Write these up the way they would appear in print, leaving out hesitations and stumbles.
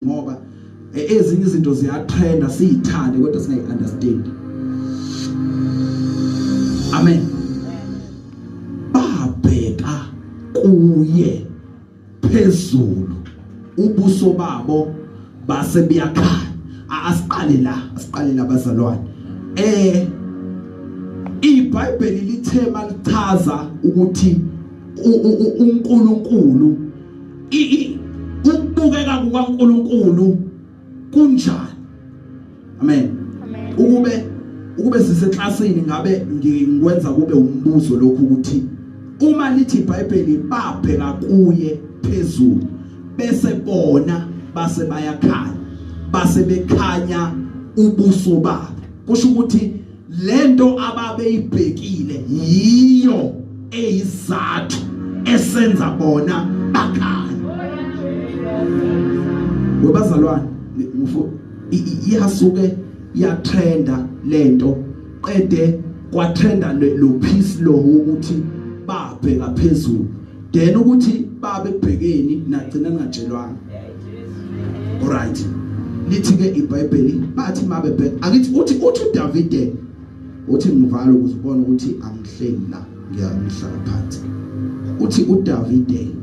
ngoba ezinye izinto ziyatrenda siyithande kodwa singayi-understand. Amen. Babheka kuye phezulu ubuso babo base buyakhala. Asiqale la bazalwane. iBhayibheli lithema lichaza ukuthi uNkulunkulu ukubukeka kukaNkulunkulu kunjani. Amen. Ukube siseklasini ngabe ngikwenza kube umbuzo lokhu ukuthi uma lithi iBhayibheli babheka kuye phezulu bese bona base bayakhala base bekhanya ubuso babo, kusho ukuthi lento ababeyibhekile yiyo eyizathu esenza bona bakhanya. Webazalwane iyasuke yatrenda lento qede kwatrenda lo peace lo ukuthi babheka phezulu then ukuthi babe bhekeni nagcina ningatshelwanga. Alright, lithi ke iBhayibheli bathi mabe bheka akithi uthi uDavide uthi ngivalo ukuze ubone ukuthi angihleli la ngiyahlala phansi. Uthi uDavide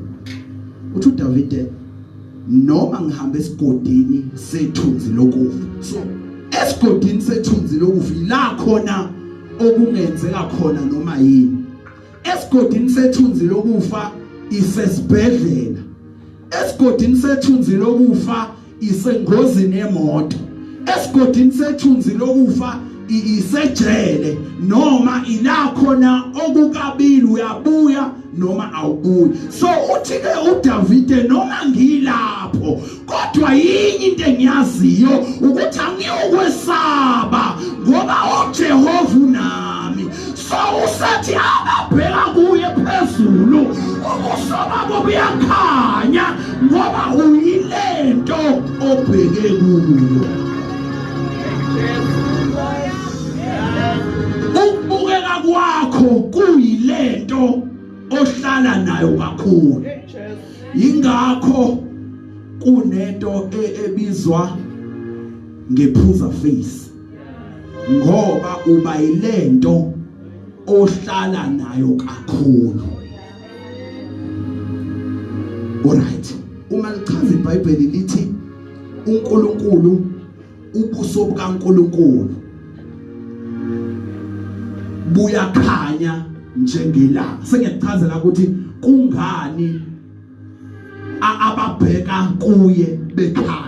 noma ngihambe esigodini sethunzi lokufa. So esigodini sethunzi lokufa la khona okungenzeka khona noma yini. Esigodini sethunzi lokufa isesibhedlela. Esigodini sethunzi lokufa isengozini yemoto. Esigodini sethunzi lokufa isejele noma ila khona okukabili uyabuya noma awubuyi. So uthi ke uDavide noma ngilapho kodwa yinye into engiyaziyo ukuthi angiyokwesaba ngoba uJehova unami. So usathi ababheka kuye phezulu ubuso babo buyakhanya ngoba uyilento obheke kuyo. Ukubukeka kwakho kuyilento ohlala nayo kakhulu. Ingakho kunento ebizwa ngephuza face ngoba uba yilento ohlala nayo kakhulu. Alright, uma lichaza iBhayibheli lithi uNkulunkulu ubuso bukaNkulunkulu buyakhanya njengelanga. Sengiyakuchazela ukuthi kungani ababheka kuye bekhanya.